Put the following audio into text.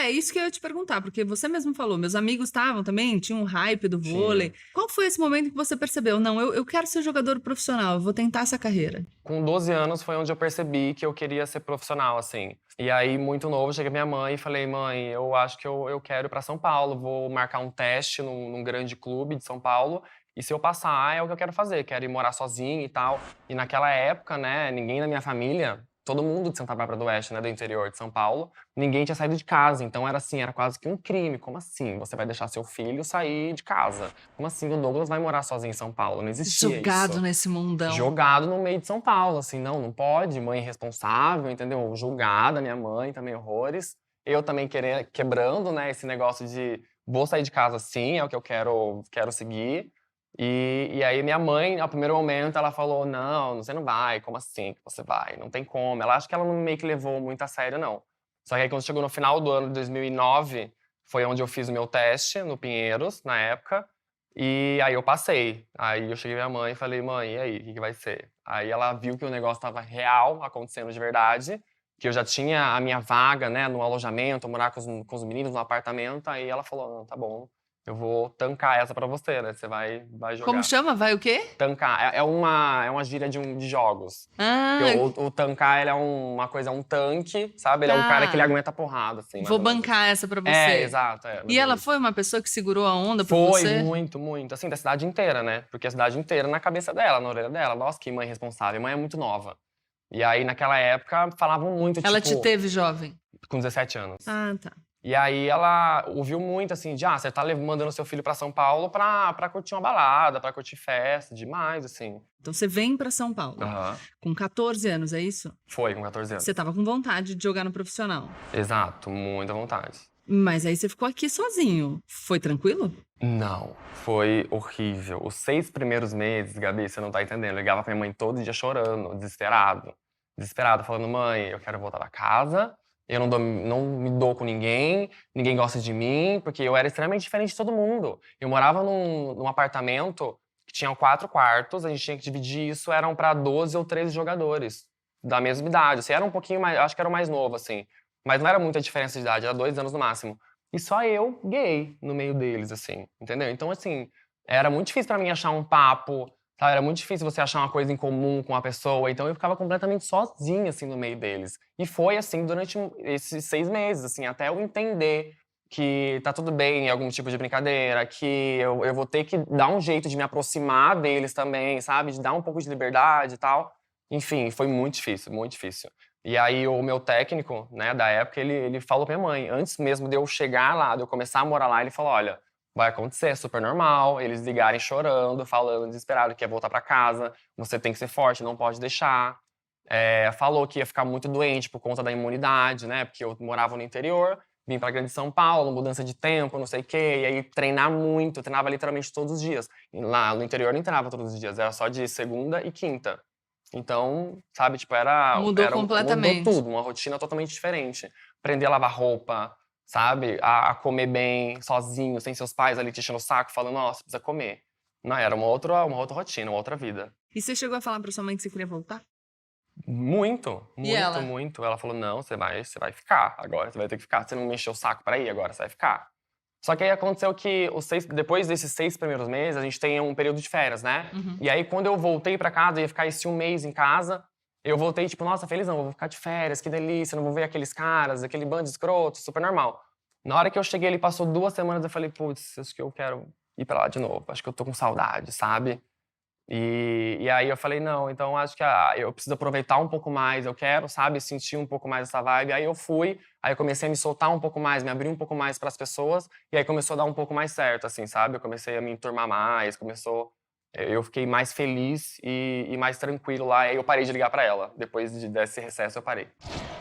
É isso que eu ia te perguntar, porque você mesmo falou, meus amigos estavam também, tinha um hype do vôlei. Tinha. Qual foi esse momento que você percebeu? Não, eu quero ser jogador profissional, eu vou tentar essa carreira. Com 12 anos foi onde eu percebi que eu queria ser profissional, assim. E aí, muito novo, eu cheguei pra minha mãe e falei: mãe, eu acho que eu quero ir pra São Paulo, vou marcar um teste num grande clube de São Paulo. E se eu passar, é o que eu quero fazer, quero ir morar sozinho e tal. E naquela época, né, ninguém na minha família, todo mundo de Santa Bárbara do Oeste, né, do interior de São Paulo, ninguém tinha saído de casa. Então era assim, era quase que um crime. Como assim? Você vai deixar seu filho sair de casa? Como assim o Douglas vai morar sozinho em São Paulo? Não existia Jogado isso. nesse mundão. Jogado no meio de São Paulo, assim, não pode, mãe irresponsável, entendeu? Julgada, minha mãe também, horrores. Eu também quebrando, né, esse negócio de vou sair de casa sim, é o que eu quero seguir. E aí minha mãe, ao primeiro momento, ela falou, não, você não vai, como assim que você vai? Não tem como. Ela acha que ela não meio que levou muito a sério, não. Só que aí quando chegou no final do ano de 2009, foi onde eu fiz o meu teste no Pinheiros, na época. E aí eu passei. Aí eu cheguei pra minha mãe e falei, mãe, e aí, o que vai ser? Aí ela viu que o negócio estava real, acontecendo de verdade, que eu já tinha a minha vaga, né, no alojamento, morar com os meninos no apartamento. Aí ela falou, não, tá bom, eu vou tancar essa pra você, né? Você vai Como jogar. chama? Vai o quê? Tancar é uma gíria de jogos. Que Ah, o tancar, ele é uma coisa, um tanque, sabe? Ele é um cara que ele tá. aguenta porrada, assim, mais Vou ou menos. bancar essa pra É, você. exato, E mais ou ela menos. foi uma pessoa que segurou a onda por Foi você? muito, muito. Assim, da cidade inteira, né? Porque a cidade inteira na cabeça dela, na orelha dela. Nossa, que mãe responsável. Mãe é muito nova. E aí, naquela época, falavam muito, Ela te tipo, teve jovem? com 17 anos. Ah, tá. E aí ela ouviu muito, assim, de, você tá mandando seu filho pra São Paulo pra curtir uma balada, pra curtir festa, demais, assim. Então você vem pra São Paulo Aham. com 14 anos, é isso? Foi, com 14 Você anos. tava com vontade de jogar no profissional. Exato, muita vontade. Mas aí você ficou aqui sozinho. Foi tranquilo? Não, foi horrível. Os 6 primeiros meses, Gabi, você não tá entendendo. Eu ligava pra minha mãe todo dia chorando, desesperado. Desesperado, falando, mãe, eu quero voltar pra casa, eu não me dou com ninguém, ninguém gosta de mim, porque eu era extremamente diferente de todo mundo. Eu morava num apartamento que tinha 4 quartos, a gente tinha que dividir isso, eram pra 12 ou 13 jogadores da mesma idade. Assim, era um pouquinho mais, acho que era o mais novo, assim. Mas não era muita diferença de idade, era 2 anos no máximo. E só eu, gay, no meio deles, assim, entendeu? Então, assim, era muito difícil pra mim achar um papo, sabe? Era muito difícil você achar uma coisa em comum com a pessoa. Então, eu ficava completamente sozinha, assim, no meio deles. E foi assim durante esses 6 meses, assim, até eu entender que tá tudo bem em algum tipo de brincadeira, que eu vou ter que dar um jeito de me aproximar deles também, sabe? De dar um pouco de liberdade e tal. Enfim, foi muito difícil, muito difícil. E aí o meu técnico, né, da época, ele falou pra minha mãe, antes mesmo de eu chegar lá, de eu começar a morar lá, ele falou, olha, vai acontecer, é super normal, eles ligarem chorando, falando desesperado que ia voltar pra casa, você tem que ser forte, não pode deixar. Falou que ia ficar muito doente por conta da imunidade, né, porque eu morava no interior, vim pra Grande São Paulo, mudança de tempo, não sei o quê, e aí treinar muito, eu treinava literalmente todos os dias. E lá no interior eu não treinava todos os dias, era só de segunda e quinta. Então, sabe, tipo, Mudou mudou completamente. tudo, uma rotina totalmente diferente. Aprender a lavar roupa, sabe, a comer bem, sozinho, sem seus pais ali te enchendo o saco, falando, nossa, precisa comer. Não, era uma outra rotina, uma outra vida. E você chegou a falar pra sua mãe que você queria voltar? Muito, E muito, ela? muito. Ela falou, não, você vai ficar agora, você vai ter que ficar. Você não me encheu o saco pra ir, agora você vai ficar. Só que aí aconteceu que depois desses 6 primeiros meses, a gente tem um período de férias, né? Uhum. E aí, quando eu voltei pra casa, eu ia ficar esse um mês em casa, eu voltei, tipo, nossa, felizão, vou ficar de férias, que delícia, não vou ver aqueles caras, aquele bando de escroto, super normal. Na hora que eu cheguei, ele passou 2 semanas, eu falei, putz, acho que eu quero ir pra lá de novo, acho que eu tô com saudade, sabe? E aí eu falei, não, então acho que eu preciso aproveitar um pouco mais, eu quero, sabe, sentir um pouco mais essa vibe. Aí eu fui, aí eu comecei a me soltar um pouco mais, me abrir um pouco mais para as pessoas, e aí começou a dar um pouco mais certo, assim, sabe? Eu comecei a me enturmar mais, eu fiquei mais feliz e mais tranquilo lá, aí eu parei de ligar para ela. Depois desse recesso eu parei.